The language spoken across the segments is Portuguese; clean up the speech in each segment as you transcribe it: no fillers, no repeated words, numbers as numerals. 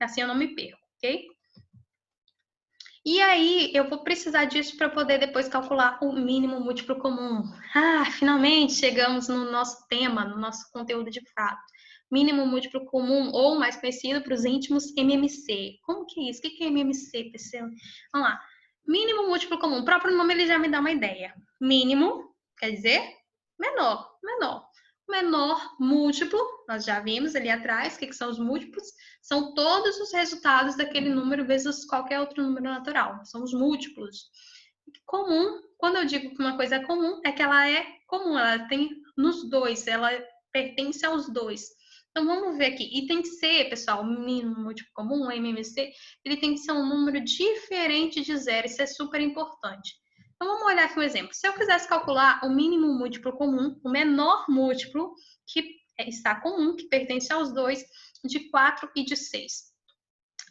Assim eu não me perco, ok? E aí, eu vou precisar disso para poder depois calcular o mínimo múltiplo comum. Ah, finalmente chegamos no nosso tema, no nosso conteúdo de fato. Mínimo múltiplo comum, ou mais conhecido para os íntimos, MMC. Como que é isso? O que é MMC, pessoal? Vamos lá. Mínimo múltiplo comum. O próprio nome ele já me dá uma ideia. Mínimo, quer dizer, menor. Menor múltiplo, nós já vimos ali atrás, o que são os múltiplos? São todos os resultados daquele número vezes qualquer outro número natural. São os múltiplos. Comum, quando eu digo que uma coisa é comum, é que ela é comum, ela tem nos dois, ela pertence aos dois. Então, vamos ver aqui. E tem que ser, pessoal, o mínimo múltiplo comum, o MMC, ele tem que ser um número diferente de zero. Isso é super importante. Então, vamos olhar aqui um exemplo. Se eu quisesse calcular o mínimo múltiplo comum, o menor múltiplo que está comum, que pertence aos dois, de 4 e de 6.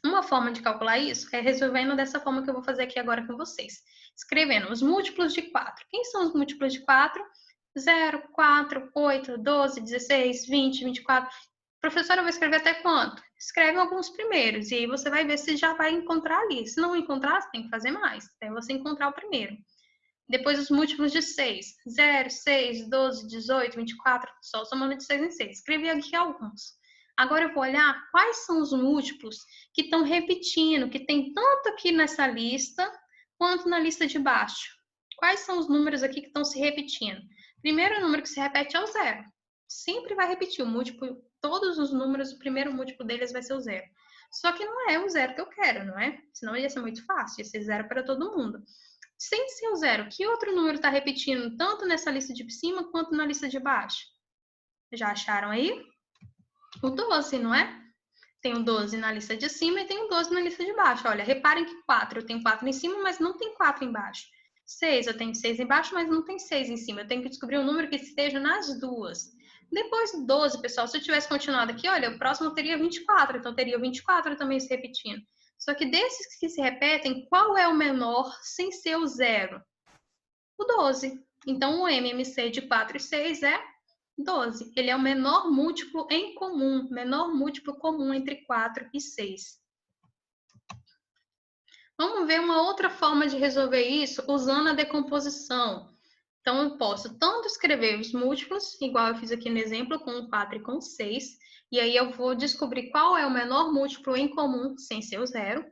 Uma forma de calcular isso é resolvendo dessa forma que eu vou fazer aqui agora com vocês. Escrevendo os múltiplos de 4. Quem são os múltiplos de 4? 0, 4, 8, 12, 16, 20, 24. Professora, eu vou escrever até quanto? Escreve alguns primeiros e aí você vai ver se já vai encontrar ali. Se não encontrar, você tem que fazer mais, até você encontrar o primeiro. Depois os múltiplos de 6. 0, 6, 12, 18, 24, só somando de 6 em 6. Escrevi aqui alguns. Agora eu vou olhar quais são os múltiplos que estão repetindo, que tem tanto aqui nessa lista, quanto na lista de baixo. Quais são os números aqui que estão se repetindo? Primeiro número que se repete é o 0. Sempre vai repetir o múltiplo, todos os números, o primeiro múltiplo deles vai ser o 0. Só que não é o 0 que eu quero, não é? Senão ia ser muito fácil, ia ser 0 para todo mundo. Sem ser o 0, que outro número está repetindo tanto nessa lista de cima quanto na lista de baixo? Já acharam aí? O 12, não é? Tem o 12 na lista de cima e tem o 12 na lista de baixo. Olha, reparem que 4, eu tenho 4 em cima, mas não tem 4 embaixo. 6, eu tenho 6 embaixo, mas não tem 6 em cima. Eu tenho que descobrir um número que esteja nas duas. Depois do 12, pessoal, se eu tivesse continuado aqui, olha, o próximo teria 24, então teria o 24 também se repetindo. Só que desses que se repetem, qual é o menor sem ser o 0? O 12. Então, o MMC de 4 e 6 é 12. Ele é o menor múltiplo em comum, menor múltiplo comum entre 4 e 6. Vamos ver uma outra forma de resolver isso usando a decomposição. Então, eu posso tanto escrever os múltiplos, igual eu fiz aqui no exemplo, com 4 e com 6, e aí eu vou descobrir qual é o menor múltiplo em comum sem ser o 0.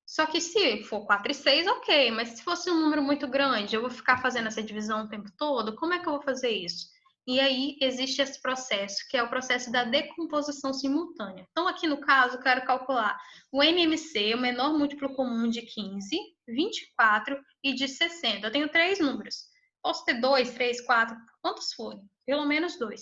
Só que se for 4 e 6, ok, mas se fosse um número muito grande, eu vou ficar fazendo essa divisão o tempo todo? Como é que eu vou fazer isso? E aí existe esse processo, que é o processo da decomposição simultânea. Então, aqui no caso, eu quero calcular o MMC, o menor múltiplo comum de 15, 24 e de 60. Eu tenho 3 números. Posso ter 2, 3, 4, quantos forem? Pelo menos 2.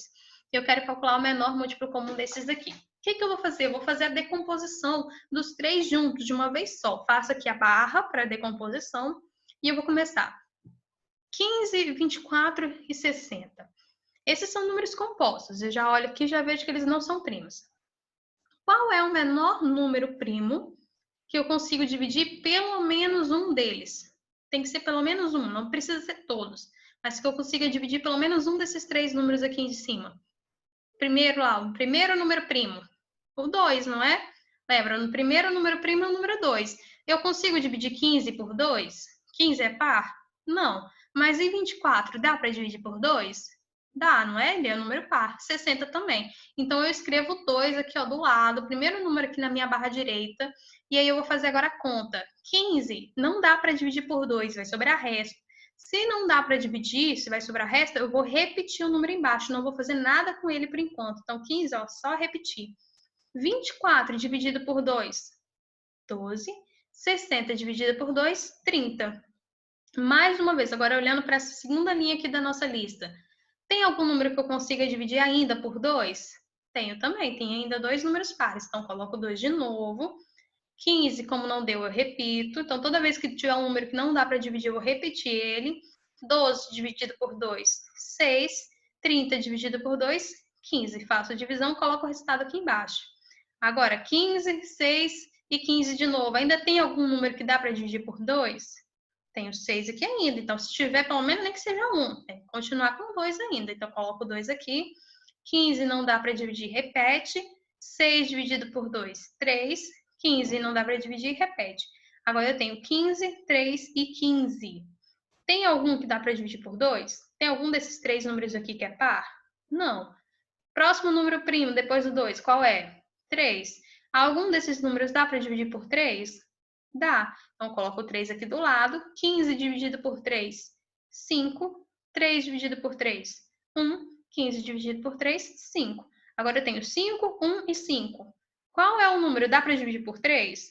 Eu quero calcular o menor múltiplo comum desses daqui. O que eu vou fazer? Eu vou fazer a decomposição dos 3 juntos de uma vez só. Faço aqui a barra para a decomposição e eu vou começar. 15, 24 e 60. Esses são números compostos. Eu já olho aqui e já vejo que eles não são primos. Qual é o menor número primo que eu consigo dividir pelo menos um deles? Tem que ser pelo menos um, não precisa ser todos. Mas que eu consiga dividir pelo menos um desses 3 números aqui de cima. Primeiro lá, o primeiro número primo. O 2, não é? Lembra, no primeiro número primo é o número 2. Eu consigo dividir 15 por 2? 15 é par? Não. Mas e 24, dá para dividir por 2? Dá, não é? Ele é um número par. 60 também. Então, eu escrevo 2 aqui ó, do lado, o primeiro número aqui na minha barra direita, e aí eu vou fazer agora a conta. 15 não dá para dividir por 2, vai sobrar resto. Se não dá para dividir, se vai sobrar resto, eu vou repetir o número embaixo, não vou fazer nada com ele por enquanto. Então, 15, ó, só repetir. 24 dividido por 2, 12. 60 dividido por 2, 30. Mais uma vez, agora olhando para essa segunda linha aqui da nossa lista. Tem algum número que eu consiga dividir ainda por 2? Tenho também, tem ainda 2 números pares. Então, coloco 2 de novo. 15, como não deu, eu repito. Então, toda vez que tiver um número que não dá para dividir, eu vou repetir ele. 12 dividido por 2, 6. 30 dividido por 2, 15. Faço a divisão, coloco o resultado aqui embaixo. Agora, 15, 6 e 15 de novo. Ainda tem algum número que dá para dividir por 2? Tenho 6 aqui ainda. Então, se tiver, pelo menos, nem que seja 1. Tem que continuar com 2 ainda. Então, coloco 2 aqui. 15 não dá para dividir, repete. 6 dividido por 2, 3. 15 não dá para dividir, repete. Agora eu tenho 15, 3 e 15. Tem algum que dá para dividir por 2? Tem algum desses três números aqui que é par? Não. Próximo número primo depois do 2, qual é? 3. Algum desses números dá para dividir por 3? Dá. Então, coloco o 3 aqui do lado. 15 dividido por 3, 5. 3 dividido por 3, 1. 15 dividido por 3, 5. Agora eu tenho 5, 1 e 5. Qual é o número? Dá para dividir por 3?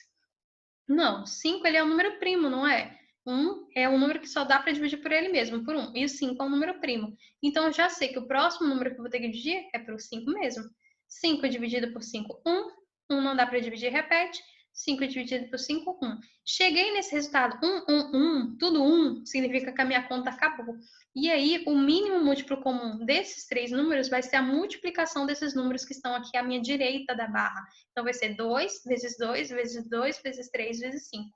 Não. 5 ele é um número primo, não é? 1 é um número que só dá para dividir por ele mesmo, por 1. E o 5 é um número primo. Então, eu já sei que o próximo número que eu vou ter que dividir é para o 5 mesmo. 5 dividido por 5, 1. 1 não dá para dividir, repete. 5 dividido por 5, 1. Cheguei nesse resultado 1, tudo 1, significa que a minha conta acabou. E aí, o mínimo múltiplo comum desses três números vai ser a multiplicação desses números que estão aqui à minha direita da barra. Então, vai ser 2 vezes 2 vezes 2 vezes 3 vezes 5.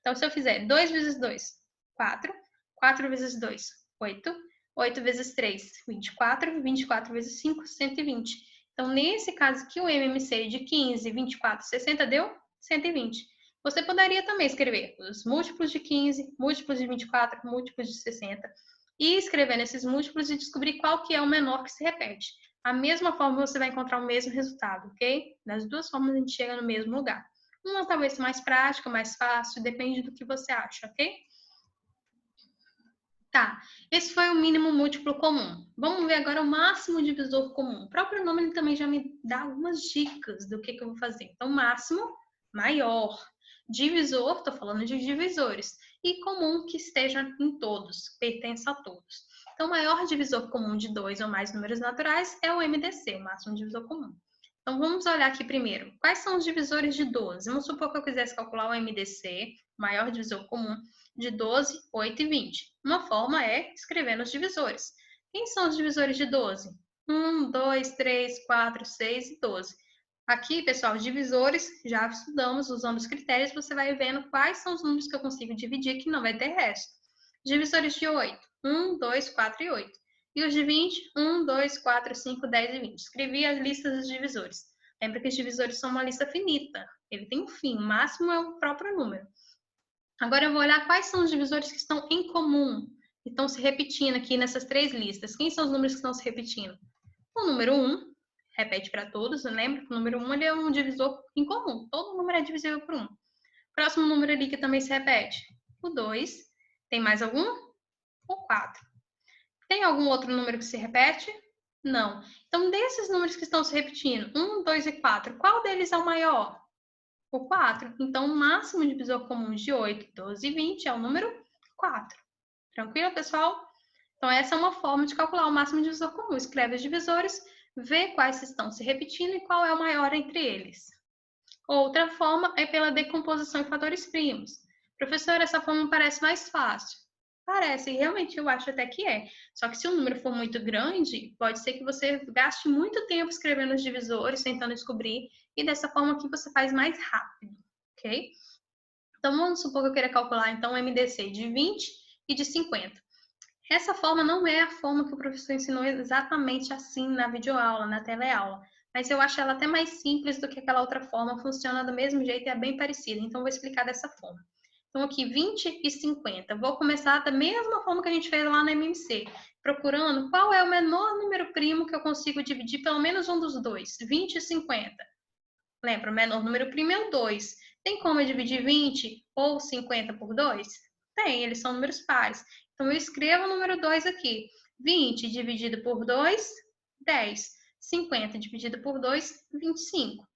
Então, se eu fizer 2 vezes 2, 4. 4 vezes 2, 8. 8 vezes 3, 24. 24 vezes 5, 120. Então, nesse caso aqui, o MMC de 15, 24, 60 deu 120. Você poderia também escrever os múltiplos de 15, múltiplos de 24, múltiplos de 60 e escrever nesses múltiplos e descobrir qual que é o menor que se repete. A mesma forma você vai encontrar o mesmo resultado, ok? Das duas formas a gente chega no mesmo lugar. Uma talvez mais prática, mais fácil, depende do que você acha, ok? Tá, esse foi o mínimo múltiplo comum. Vamos ver agora o máximo divisor comum. O próprio nome ele também já me dá algumas dicas do que eu vou fazer. Então, máximo, maior. Divisor, estou falando de divisores. E comum que esteja em todos, pertence a todos. Então, o maior divisor comum de 2 ou mais números naturais é o MDC, o máximo divisor comum. Então, vamos olhar aqui primeiro. Quais são os divisores de 12? Vamos supor que eu quisesse calcular o MDC, maior divisor comum, de 12, 8 e 20. Uma forma é escrever os divisores. Quem são os divisores de 12? 1, 2, 3, 4, 6 e 12. Aqui, pessoal, os divisores, já estudamos usando os critérios, você vai vendo quais são os números que eu consigo dividir que não vai ter resto. Divisores de 8, 1, 2, 4 e 8. E os de 20, 1, 2, 4, 5, 10 e 20. Escrevi as listas dos divisores. Lembra que os divisores são uma lista finita. Ele tem um fim, o máximo é o próprio número. Agora eu vou olhar quais são os divisores que estão em comum, que estão se repetindo aqui nessas três listas. Quem são os números que estão se repetindo? O número 1, repete para todos, lembra que o número 1 ele é um divisor em comum, todo número é divisível por 1. Próximo número ali que também se repete, o 2. Tem mais algum? O 4. Tem algum outro número que se repete? Não. Então, desses números que estão se repetindo, 1, 2 e 4, qual deles é o maior? O 4. Então, o máximo divisor comum de 8, 12 e 20 é o número 4. Tranquilo, pessoal? Então, essa é uma forma de calcular o máximo divisor comum. Escreve os divisores, vê quais estão se repetindo e qual é o maior entre eles. Outra forma é pela decomposição em fatores primos. Professor, essa forma parece mais fácil. Parece, realmente eu acho até que é. Só que se o número for muito grande, pode ser que você gaste muito tempo escrevendo os divisores, tentando descobrir, e dessa forma aqui você faz mais rápido, ok? Então, vamos supor que eu queira calcular, então, o MDC de 20 e de 50. Essa forma não é a forma que o professor ensinou exatamente assim na videoaula, na teleaula, mas eu acho ela até mais simples do que aquela outra forma, funciona do mesmo jeito e é bem parecida, então vou explicar dessa forma. Então, aqui, 20 e 50. Vou começar da mesma forma que a gente fez lá no MMC, procurando qual é o menor número primo que eu consigo dividir pelo menos um dos dois, 20 e 50. Lembra, o menor número primo é o 2. Tem como eu dividir 20 ou 50 por 2? Tem, eles são números pares. Então, eu escrevo o número 2 aqui. 20 dividido por 2, 10. 50 dividido por 2, 25.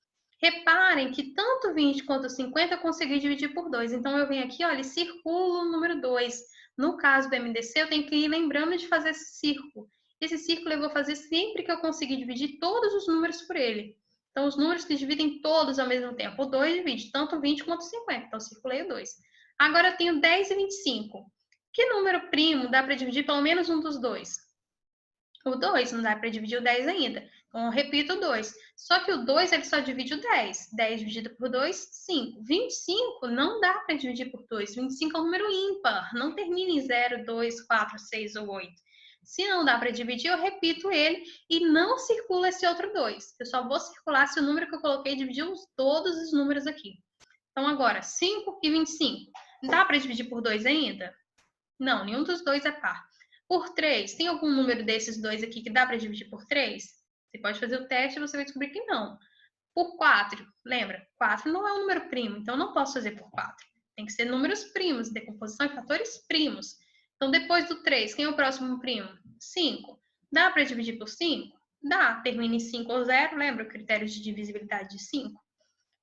Reparem que tanto 20 quanto 50 eu consegui dividir por 2. Então, eu venho aqui, olha, e circulo o número 2. No caso do MDC, eu tenho que ir lembrando de fazer esse círculo. Esse círculo eu vou fazer sempre que eu conseguir dividir todos os números por ele. Então, os números que dividem todos ao mesmo tempo. O 2 divide tanto 20 quanto 50. Então, circulei o 2. Agora, eu tenho 10 e 25. Que número primo dá para dividir pelo menos um dos dois? O 2, não dá para dividir o 10 ainda. Então, eu repito o 2. Só que o 2, ele só divide o 10. 10 dividido por 2, 5. 25 não dá para dividir por 2. 25 é um número ímpar. Não termina em 0, 2, 4, 6 ou 8. Se não dá para dividir, eu repito ele e não circula esse outro 2. Eu só vou circular se o número que eu coloquei dividiu todos os números aqui. Então, agora, 5 e 25. Dá para dividir por 2 ainda? Não, nenhum dos dois é par. Por 3, tem algum número desses dois aqui que dá para dividir por 3? Você pode fazer o teste e você vai descobrir que não. Por 4, lembra? 4 não é um número primo, então eu não posso fazer por 4. Tem que ser números primos, decomposição em fatores primos. Então, depois do 3, quem é o próximo primo? 5. Dá para dividir por 5? Dá. Termina em 5 ou 0, lembra o critério de divisibilidade de 5?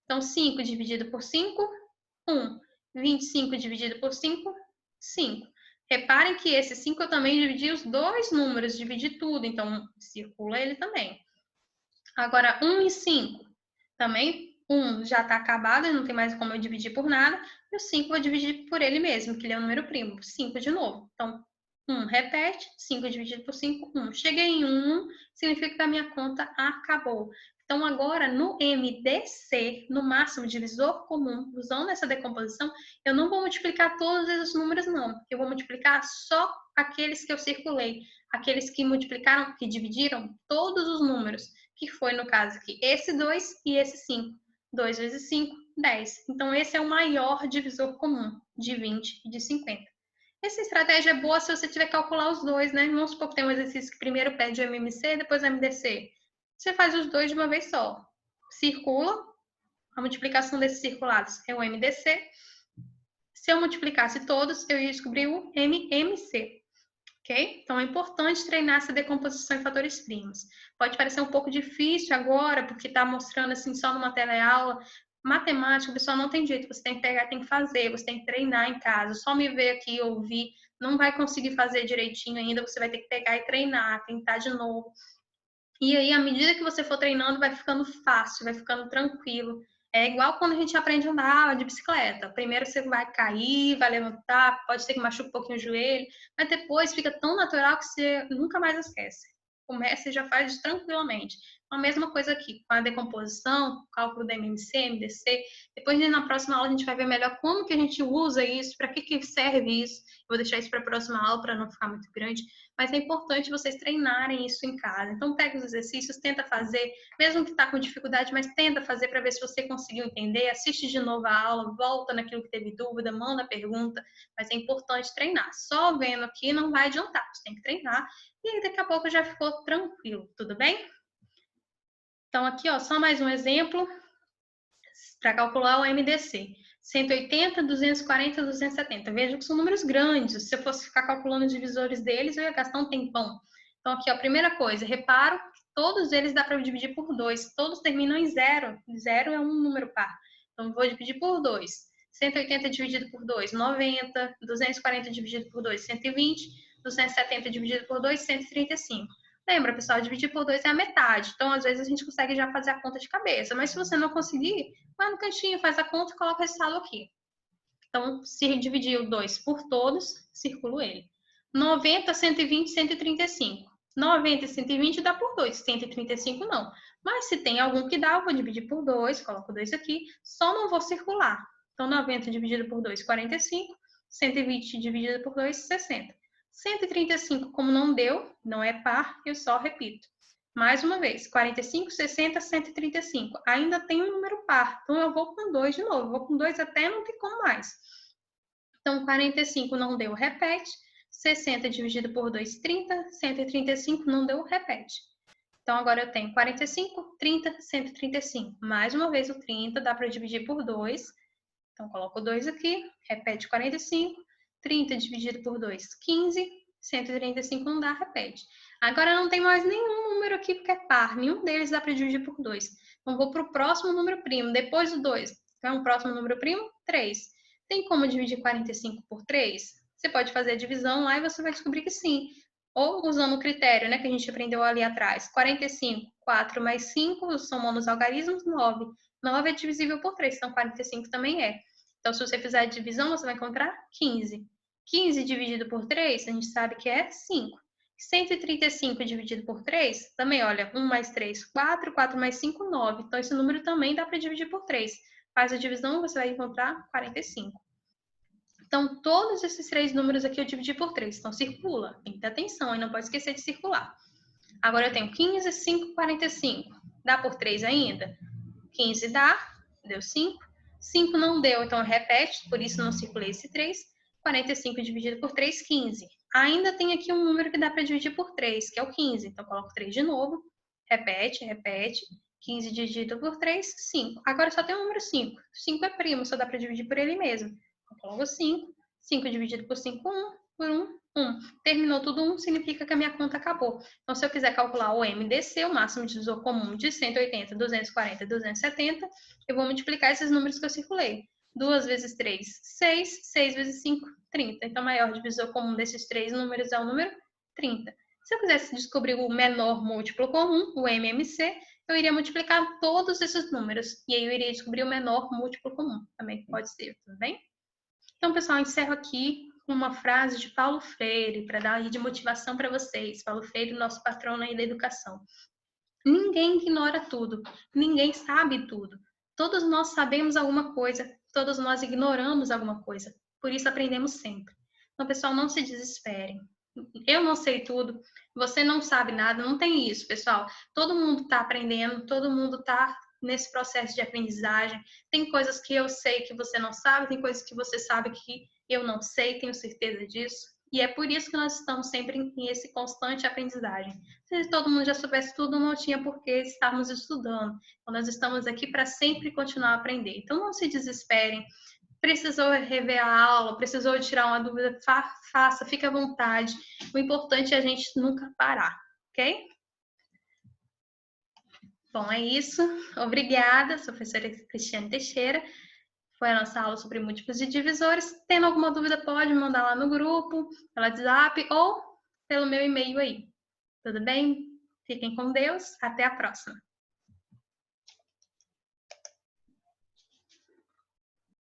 Então, 5 dividido por 5, 1. 25 dividido por 5, 5. Reparem que esse 5 eu também dividi os dois números, dividi tudo, então circula ele também. Agora, 1 e 5. Também, 1 já está acabado, não tem mais como eu dividir por nada. E o 5 eu vou dividir por ele mesmo, que ele é um número primo. 5 de novo. Então, 1 repete, 5 dividido por 5, 1. Cheguei em 1, significa que a minha conta acabou. Então, agora, no MDC, no máximo divisor comum, usando essa decomposição, eu não vou multiplicar todos esses números, não. Eu vou multiplicar só aqueles que eu circulei. Aqueles que multiplicaram, que dividiram todos os números. Que foi, no caso aqui, esse 2 e esse 5. 2 vezes 5, 10. Então, esse é o maior divisor comum, de 20 e de 50. Essa estratégia é boa se você tiver que calcular os dois, né? Vamos supor que tem um exercício que primeiro pede o MMC, depois o MDC. Você faz os dois de uma vez só. Circula, a multiplicação desses circulados é o MDC. Se eu multiplicasse todos, eu ia descobrir o MMC. Ok? Então, é importante treinar essa decomposição em fatores primos. Pode parecer um pouco difícil agora, porque está mostrando assim só numa teleaula. Matemática, o pessoal não tem jeito, você tem que pegar, tem que fazer, você tem que treinar em casa. Só me ver aqui, ouvir, não vai conseguir fazer direitinho ainda, você vai ter que pegar e treinar, tentar de novo. E aí, à medida que você for treinando, vai ficando fácil, vai ficando tranquilo. É igual quando a gente aprende a andar de bicicleta. Primeiro você vai cair, vai levantar, pode ser que machuque um pouquinho o joelho, mas depois fica tão natural que você nunca mais esquece. Começa e já faz tranquilamente. Então, a mesma coisa aqui, com a decomposição, cálculo da MMC, MDC. Depois, na próxima aula, a gente vai ver melhor como que a gente usa isso, para que serve isso. Eu vou deixar isso para a próxima aula, para não ficar muito grande. Mas é importante vocês treinarem isso em casa. Então, pega os exercícios, tenta fazer, mesmo que está com dificuldade, mas tenta fazer para ver se você conseguiu entender. Assiste de novo a aula, volta naquilo que teve dúvida, manda pergunta. Mas é importante treinar. Só vendo aqui não vai adiantar, você tem que treinar. E aí, daqui a pouco já ficou tranquilo, tudo bem? Então, aqui, ó, só mais um exemplo para calcular o MDC. 180, 240, 270. Veja que são números grandes. Se eu fosse ficar calculando os divisores deles, eu ia gastar um tempão. Então, aqui, ó, a primeira coisa, reparo que todos eles dá para dividir por 2. Todos terminam em 0. 0 é um número par. Então, vou dividir por 2. 180 dividido por 2, 90. 240 dividido por 2, 120. 270 dividido por 2, 135. Lembra, pessoal, dividir por 2 é a metade. Então, às vezes, a gente consegue já fazer a conta de cabeça. Mas se você não conseguir, vai no cantinho, faz a conta e coloca o resultado aqui. Então, se dividir o 2 por todos, circulo ele. 90, 120, 135. 90 e 120 dá por 2, 135 não. Mas se tem algum que dá, eu vou dividir por 2, coloco 2 aqui, só não vou circular. Então, 90 dividido por 2, 45. 120 dividido por 2, 60. 135, como não deu, não é par, eu só repito. Mais uma vez, 45, 60, 135. Ainda tem um número par, então eu vou com 2 de novo. Vou com 2 até não tem como mais. Então, 45 não deu, repete. 60 dividido por 2, 30. 135 não deu, repete. Então, agora eu tenho 45, 30, 135. Mais uma vez o 30, dá para dividir por 2. Então, coloco 2 aqui, repete 45. 30 dividido por 2, 15. 135 não dá, repete. Agora não tem mais nenhum número aqui porque é par. Nenhum deles dá para dividir por 2. Então, vou para o próximo número primo, depois do 2. Então, o próximo número primo, 3. Tem como dividir 45 por 3? Você pode fazer a divisão lá e você vai descobrir que sim. Ou usando o critério, né, que a gente aprendeu ali atrás. 45, 4 mais 5, somando os algarismos, 9. 9 é divisível por 3, então 45 também é. Então, se você fizer a divisão, você vai encontrar 15. 15 dividido por 3, a gente sabe que é 5. 135 dividido por 3, também, olha, 1 mais 3, 4. 4 mais 5, 9. Então, esse número também dá para dividir por 3. Faz a divisão, você vai encontrar 45. Então, todos esses 3 números aqui eu dividi por 3. Então, circula. Tem que ter atenção e não pode esquecer de circular. Agora eu tenho 15, 5, 45. Dá por 3 ainda? 15 dá, deu 5. 5 não deu, então repete, por isso não circulei esse 3. 45 dividido por 3, 15. Ainda tem aqui um número que dá para dividir por 3, que é o 15. Então, coloco 3 de novo. Repete, repete. 15 dividido por 3, 5. Agora só tem o número 5. 5 é primo, só dá para dividir por ele mesmo. Então, coloco 5. 5 dividido por 5, 1. Por 1, 1. Terminou tudo 1, significa que a minha conta acabou. Então, se eu quiser calcular o MDC, o máximo divisor comum de 180, 240 e 270, eu vou multiplicar esses números que eu circulei. 2 vezes 3, 6. 6 vezes 5, 30. Então, o maior divisor comum desses 3 números é o número 30. Se eu quisesse descobrir o menor múltiplo comum, o MMC, eu iria multiplicar todos esses números. E aí eu iria descobrir o menor múltiplo comum. Também pode ser, tudo bem? Então, pessoal, eu encerro aqui com uma frase de Paulo Freire, para dar aí de motivação para vocês. Paulo Freire, nosso patrono aí da educação. Ninguém ignora tudo, ninguém sabe tudo. Todos nós sabemos alguma coisa, todos nós ignoramos alguma coisa. Por isso aprendemos sempre. Então, pessoal, não se desesperem. Eu não sei tudo, você não sabe nada, não tem isso, pessoal. Todo mundo está aprendendo, todo mundo está nesse processo de aprendizagem. Tem coisas que eu sei que você não sabe, tem coisas que você sabe que eu não sei, tenho certeza disso. E é por isso que nós estamos sempre em esse constante aprendizagem. Se todo mundo já soubesse tudo, não tinha por que estarmos estudando. Então, nós estamos aqui para sempre continuar a aprender. Então, não se desesperem. Precisou rever a aula, precisou tirar uma dúvida, faça, fique à vontade. O importante é a gente nunca parar, ok? Bom, é isso. Obrigada, sou a professora Cristiane Teixeira. Foi a nossa aula sobre múltiplos e divisores. Tendo alguma dúvida, pode mandar lá no grupo, pelo WhatsApp ou pelo meu e-mail aí. Tudo bem? Fiquem com Deus. Até a próxima.